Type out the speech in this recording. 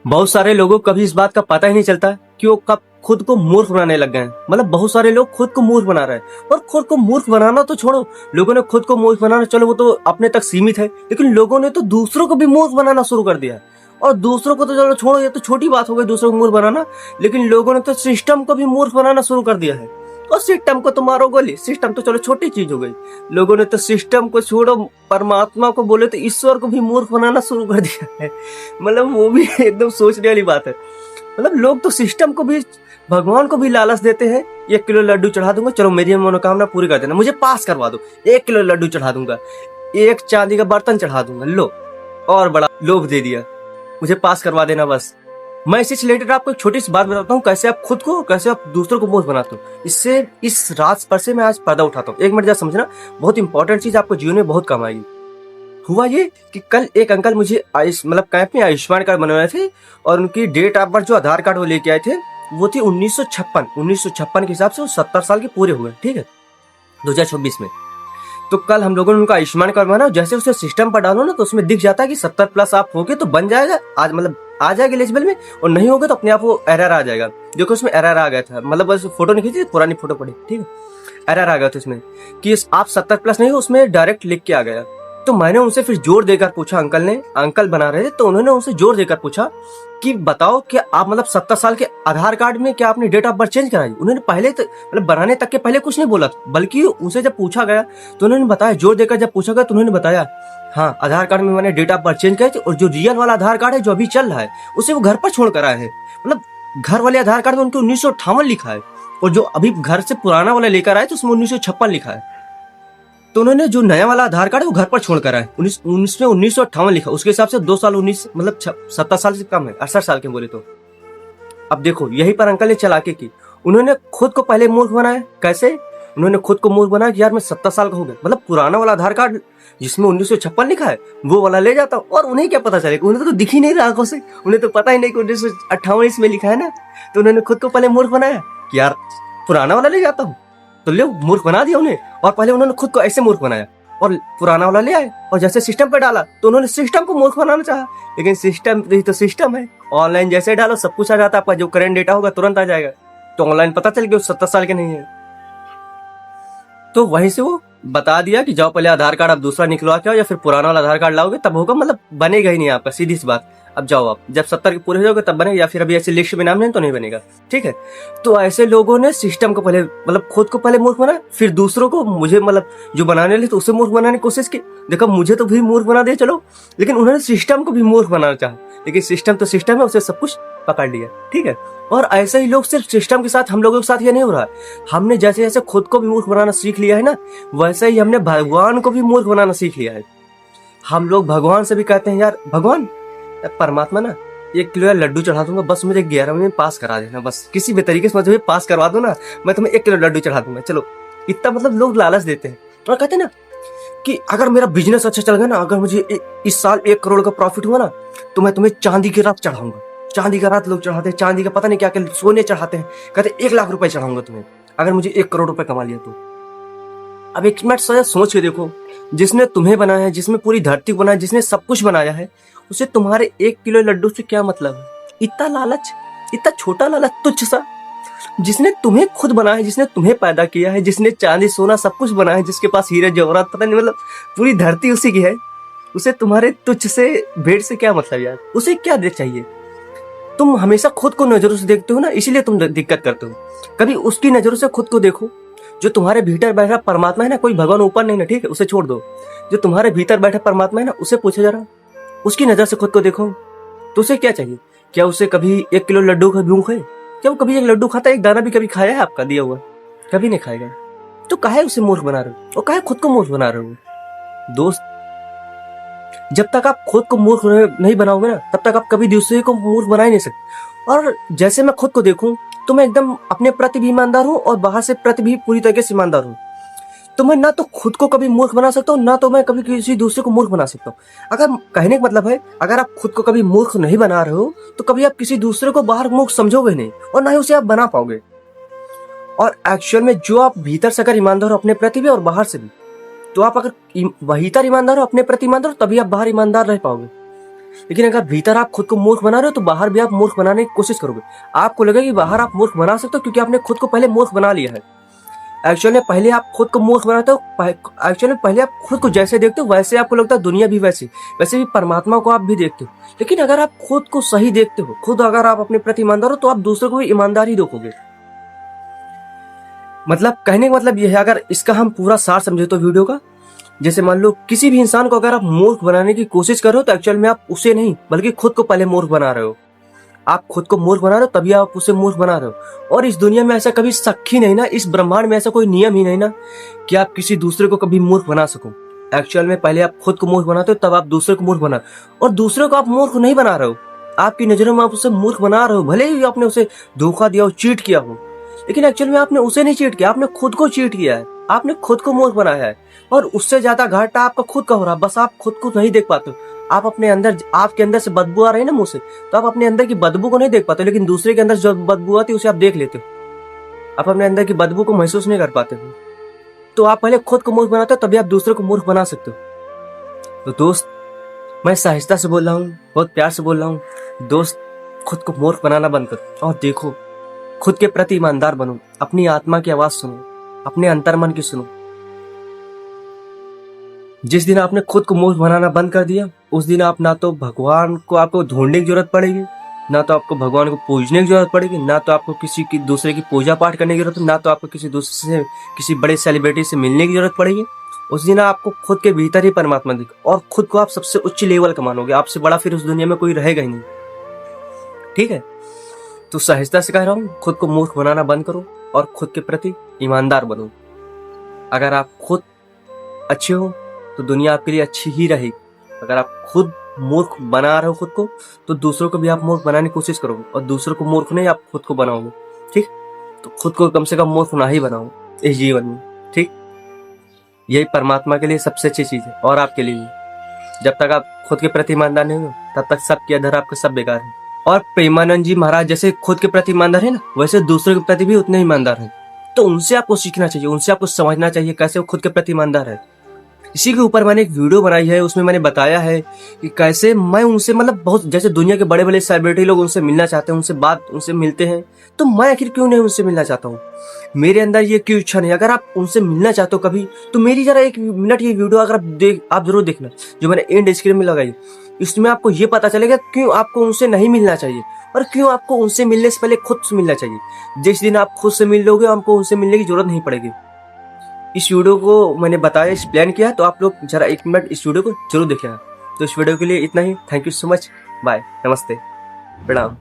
बहुत सारे लोगों को कभी इस बात का पता ही नहीं चलता कि वो कब खुद को मूर्ख बनाने लग गए हैं। मतलब बहुत सारे लोग खुद को मूर्ख बना रहे हैं, और खुद को मूर्ख बनाना तो छोड़ो, लोगों ने खुद को मूर्ख बनाना, चलो वो तो अपने तक सीमित है, लेकिन लोगों ने तो दूसरों को भी मूर्ख बनाना शुरू कर दिया है। और दूसरों को तो चलो छोड़ो, ये तो छोटी बात हो गई दूसरों को मूर्ख बनाना, लेकिन लोगों ने तो सिस्टम को भी मूर्ख बनाना शुरू कर दिया है। और सिस्टम को तो मारो गोली, सिस्टम तो चलो छोटी चीज हो गई, लोगों ने तो सिस्टम को छोड़ो, परमात्मा को बोले तो ईश्वर को भी मूर्ख बनाना शुरू कर दिया है। मतलब वो भी एकदम सोचने वाली बात है। मतलब लोग तो सिस्टम को भी, भगवान को भी लालच देते हैं। 1 किलो लड्डू चढ़ा दूंगा, चलो मेरी मनोकामना पूरी कर देना, मुझे पास करवा दो, 1 किलो लड्डू चढ़ा दूंगा, एक चांदी का बर्तन चढ़ा दूंगा, लो और बड़ा लोभ दे दिया, मुझे पास करवा देना बस। मैं इससे रिलेटेड आपको एक छोटी सी बात बताता हूँ, कैसे आप खुद को, कैसे आप दूसरों को मूर्ख बनाते हो। इससे इस राज पर से मैं आज पर्दा उठाता हूँ। 1 मिनट जरा समझना, बहुत इंपॉर्टेंट चीज आपको जीवन में बहुत काम आएगी। हुआ ये कि कल एक अंकल मुझे मतलब कैंप में आयुष्मान कार्ड बनवाए थे, और उनकी डेट ऑफ बर्थ जो आधार कार्ड वो लेके आए थे, वो थी 1956 के हिसाब से वो 70 साल के पूरे हुए, ठीक है, 2024 में। तो कल हम लोगों ने उनका आयुष्मान कार्ड बनाया, जैसे उसे सिस्टम पर डालो ना, तो उसमें दिख जाता है कि 70+ आप होगे तो बन जाएगा, आज मतलब आ जाएगा एलिजिबल में, और नहीं होगा तो अपने आप वो एरर आ जाएगा। देखो उसमें एरर आ गया था, मतलब बस फोटो नहीं खींची, पुरानी फोटो पड़ी, ठीक है, एरर आ गया था उसमें कि आप 70+ नहीं हो, उसमें डायरेक्ट लिख के आ गया। तो मैंने उनसे फिर जोर देकर पूछा, अंकल बना रहे थे, तो उन्होंने उनसे जोर देकर पूछा कि बताओ कि आप मतलब 70 साल के आधार कार्ड में क्या आपने डेट ऑफ बर्थ चेंज कराई। उन्होंने पहले तो मतलब बनाने तक के पहले कुछ नहीं बोला, बल्कि उनसे जब पूछा गया तो उन्होंने बताया, जोर देकर जब पूछा गया तो उन्होंने बताया, हाँ आधार कार्ड में मैंने डेट ऑफ बर्थ चेंज कराई थी, और जो रियल वाला आधार कार्ड है जो अभी चल रहा है उसे वो घर पर छोड़ कर आए हैं। मतलब घर वाले आधार कार्ड में उनके 1958 लिखा है, और जो अभी घर से पुराना वाला लेकर आए तो उसमें 1956 लिखा है। तो उन्होंने जो नया वाला आधार कार्ड है वो घर पर छोड़ कर आए, 1958 लिखा, उसके हिसाब से 2 साल 19 मतलब 70 साल से कम है, 68 साल के बोले तो। अब देखो यही पर अंकल ने चालाकी की, उन्होंने खुद को पहले मूर्ख बनाया। कैसे? उन्होंने खुद को मूर्ख बनाया कि यार मैं 70 साल का हो गया, मतलब पुराना वाला आधार कार्ड जिसमें 1956 लिखा है वो वाला ले जाता हूँ, और उन्हें क्या पता चलेगा, उन्हें तो दिख ही नहीं रहा आंखों से, उन्हें तो पता ही नहीं कि 1958 इसमें लिखा है ना। तो उन्होंने खुद को पहले मूर्ख बनाया कि यार पुराना वाला ले जाता हूँ, तो ले मूर्ख बना दिया उन्हें। और पहले उन्होंने खुद को ऐसे मूर्ख बनाया और पुराना वाला ले आए, और जैसे सिस्टम पे डाला तो उन्होंने सिस्टम को मूर्ख बनाना चाहा, लेकिन सिस्टम तो सिस्टम है, ऑनलाइन जैसे डालो सब कुछ आ जाता है, आपका जो करंट डेटा होगा तुरंत आ जाएगा। तो ऑनलाइन पता चल गया 70 साल के नहीं है, तो वहीं से वो बता दिया कि जाओ पहले आधार कार्ड आप दूसरा निकलवा के आओ, या फिर पुराना वाला आधार कार्ड लाओगे तब होगा, मतलब बनेगा ही नहीं आपका, सीधी सी बात। अब जाओ, आप जब 70 के पूरे हो जाओगे तब बनेगा, या फिर अभी ऐसे लिस्ट में नाम नहीं तो नहीं बनेगा, ठीक है। तो ऐसे लोगों ने सिस्टम को पहले मतलब खुद को पहले मूर्ख बनाया, फिर दूसरों को, मुझे मतलब जो बनाने लगे तो उसे मूर्ख बनाने की कोशिश की। देखो मुझे तो भी मूर्ख बना दिया चलो, लेकिन उन्होंने सिस्टम को भी मूर्ख बनाना चाहा, लेकिन सिस्टम तो सिस्टम है, उसे सब कुछ पकड़ लिया, ठीक है। और ऐसे ही लोग सिर्फ सिस्टम के साथ, हम लोगों के साथ ये नहीं हो रहा है। हमने जैसे जैसे खुद को भी मूर्ख बनाना सीख लिया है ना, वैसे ही हमने भगवान को भी मूर्ख बनाना सीख लिया है। हम लोग भगवान से भी कहते हैं यार भगवान, परमात्मा ना 1 किलो लड्डू चढ़ा दूंगा, बस मुझे 11वीं में पास करा देना, बस किसी भी तरीके से मुझे पास करवा दो ना, मैं तुम्हें 1 किलो लड्डू चढ़ा दूंगा, चलो। इतना मतलब लोग लालच देते हैं, और कहते हैं ना कि अगर मेरा बिजनेस अच्छा चल गया ना, अगर मुझे इस साल 1 करोड़ का प्रॉफिट हुआ ना, तो मैं तुम्हें चांदी की रात चढ़ाऊंगा। चांदी का रात लोग चढ़ाते हैं, चांदी का पता नहीं क्या क्या सोने चढ़ाते हैं, कहते 1 लाख रुपए चढ़ाऊंगा तुम्हें अगर मुझे 1 करोड़ रुपए कमा लिया तो। अब एक मिनट सोच के देखो, जिसने तुम्हें बनाया है, जिसने पूरी धरती को बनाया, जिसने सब कुछ बनाया है, उसे तुम्हारे 1 किलो लड्डू से क्या मतलब है? इतना लालच, इतना छोटा लालच, तुच्छ सा। जिसने तुम्हें खुद बनाया है, जिसने तुम्हें पैदा किया है, जिसने चांदी सोना सब कुछ बनाया है, जिसके पास हीरे जवाहरात पता नहीं मतलब पूरी धरती उसी की है, उसे तुम्हारे तुच्छ से भेंट से क्या मतलब यार? उसे क्या दे चाहिए? तुम हमेशा खुद को नजरों से देखते हो ना, इसीलिए तुम दिक्कत करते हो। कभी उसकी नजरों से खुद को देखो जो तुम्हारे भीतर बैठा परमात्मा है ना, कोई भगवान ऊपर नहीं ना, ठीक है, उसे छोड़ दो। जो तुम्हारे भीतर बैठा परमात्मा है ना, उसे पूछो जरा, उसकी नजर से खुद को देखो, तो उसे क्या चाहिए? क्या उसे कभी 1 किलो लड्डू का भूख है? क्या वो कभी 1 लड्डू खाता है? एक दाना भी कभी खाया है आपका दिया हुआ? कभी नहीं खाएगा। तो काहे उसे मूर्ख बना रहे हो, और काहे खुद को मूर्ख बना रहे हो? दोस्त, जब तक आप खुद को मूर्ख नहीं बनाओगे ना, तब तक आप कभी दूसरे को मूर्ख बना ही नहीं सकते। और जैसे मैं खुद को देखूं तो मैं एकदम अपने प्रति भी ईमानदार हूं, और बाहर से प्रति भी पूरी तरीके से ईमानदार हूं। तो मैं ना तो खुद को कभी मूर्ख बना सकता हूँ, ना तो मैं कभी किसी दूसरे को मूर्ख बना सकता हूँ। अगर कहने का मतलब है, अगर आप खुद को कभी मूर्ख नहीं बना रहे हो तो कभी आप किसी दूसरे को बाहर मूर्ख समझोगे नहीं, और ना ही उसे आप बना पाओगे। और एक्चुअल में जो आप भीतर से अगर ईमानदार हो अपने प्रति भी और बाहर से भी, तो आप अगर भीतर ईमानदार हो, अपने प्रति ईमानदार हो, तभी आप बाहर ईमानदार रह पाओगे। लेकिन अगर भीतर आप खुद को मूर्ख बना रहे हो तो बाहर भी आप मूर्ख बनाने की कोशिश करोगे। आपको लगेगा कि बाहर आप मूर्ख बना सकते हो क्योंकि आपने खुद को पहले मूर्ख बना लिया है। एक्चुअली में पहले आप खुद को मूर्ख बनाते हो, एक्चुअली पहले आप खुद को जैसे देखते हो वैसे आपको लगता है दुनिया भी वैसी, वैसे भी परमात्मा को आप भी देखते हो। लेकिन अगर आप खुद को सही देखते हो, खुद अगर आप अपने प्रति ईमानदार हो तो आप दूसरों को भी ईमानदार ही देखोगे। मतलब कहने का मतलब यह है, अगर इसका हम पूरा सार समझे तो वीडियो का, जैसे मान लो किसी भी इंसान को अगर आप मूर्ख बनाने की कोशिश कर रहे हो तो एक्चुअल में आप उसे नहीं बल्कि खुद को पहले मूर्ख बना रहे हो। आप खुद को मूर्ख बना रहे हो तभी आप उसे मूर्ख बना रहे हो। और इस दुनिया में ऐसा कभी शक ही नहीं ना, इस ब्रह्मांड में ऐसा कोई नियम ही नहीं ना कि आप किसी दूसरे को कभी मूर्ख बना सको। एक्चुअल में पहले आप खुद को मूर्ख बनाते हो तब आप दूसरे को मूर्ख बना, और दूसरे को आप मूर्ख नहीं बना रहे हो, आपकी नजरों में आप उसे मूर्ख बना रहे हो। भले ही आपने उसे धोखा दिया हो, चीट किया हो, लेकिन एक्चुअल में आपने उसे नहीं चीट किया, आपने खुद को चीट किया है, आपने खुद को मूर्ख बनाया है। और उससे ज्यादा घाटा आपका खुद का हो रहा है, बस आप खुद को नहीं देख पाते हो। आप अपने अंदर, आपके अंदर से बदबू आ रही है ना मुंह से, तो आप अपने अंदर की बदबू को नहीं देख पाते, लेकिन दूसरे के अंदर जो बदबू आती है उसे आप देख लेते हो। आप अपने अंदर की बदबू को महसूस नहीं कर पाते हो। तो आप पहले खुद को मूर्ख बनाते हो तभी आप दूसरे को मूर्ख बना सकते हो। तो दोस्त, मैं सहजता से बोल रहा हूँ, बहुत प्यार से बोल रहा हूँ, दोस्त खुद को मूर्ख बनाना बंद करो और देखो, खुद के प्रति ईमानदार बनो, अपनी आत्मा की आवाज सुनो, अपने अंतर्मन की सुनो। जिस दिन आपने खुद को मूर्ख बनाना बंद कर दिया, उस दिन आप ना तो भगवान को आपको ढूंढने की जरूरत पड़ेगी, ना तो आपको भगवान को पूजने की जरूरत पड़ेगी, ना तो आपको किसी की दूसरे की पूजा पाठ करने की जरूरत, ना तो आपको किसी दूसरे से, किसी बड़े सेलिब्रिटी से मिलने की जरूरत पड़ेगी। उस दिन आपको खुद के भीतर ही परमात्मा दिख, और खुद को आप सबसे उच्च लेवल का मानोगे, आपसे बड़ा फिर उस दुनिया में कोई रहेगा ही नहीं। ठीक है, तो सहजता से कह रहा हूँ, खुद को मूर्ख बनाना बंद करो और खुद के प्रति ईमानदार बनो। अगर आप खुद अच्छे हो तो दुनिया आपके लिए अच्छी ही रहेगी। अगर आप खुद मूर्ख बना रहे हो खुद को, तो दूसरों को भी आप मूर्ख बनाने की कोशिश करोगे, और दूसरों को मूर्ख नहीं, आप खुद को बनाओगे। ठीक, तो खुद को कम से कम मूर्ख ना ही बनाओ इस जीवन में। ठीक, यही परमात्मा के लिए सबसे अच्छी चीज है, और आपके लिए भी। जब तक आप खुद के प्रति ईमानदार नहीं हो तब तक सब के अंदर आपका सब बेकार है। और प्रेमानंद जी महाराज जैसे खुद के प्रति ईमानदार है ना, वैसे दूसरों के प्रति भी उतने ईमानदार है। तो उनसे आपको सीखना चाहिए, उनसे आपको समझना चाहिए कैसे वो खुद के प्रति ईमानदार है। इसी के ऊपर मैंने एक वीडियो बनाई है, उसमें मैंने बताया है कि कैसे मैं उनसे, मतलब बहुत, जैसे दुनिया के बड़े बड़े सेलिब्रिटी लोग उनसे मिलना चाहते हैं, उनसे मिलते हैं, तो मैं आखिर क्यों नहीं उनसे मिलना चाहता हूँ? मेरे अंदर ये क्यों इच्छा नहीं? अगर आप उनसे मिलना चाहते हो कभी, तो मेरी जरा 1 मिनट ये वीडियो अगर आप जरूर देखना, जो मैंने एंड स्क्रीन में लगाई। इसमें आपको ये पता चलेगा क्यों आपको उनसे नहीं मिलना चाहिए, और क्यों आपको उनसे मिलने से पहले खुद से मिलना चाहिए। जिस दिन आप खुद से मिल लोगे, आपको उनसे मिलने की जरूरत नहीं पड़ेगी। इस वीडियो को मैंने बताया, एक्सप्लेन किया, तो आप लोग जरा 1 मिनट इस वीडियो को जरूर देखिएगा। तो इस वीडियो के लिए इतना ही। Thank you so much. Bye, नमस्ते, प्रणाम।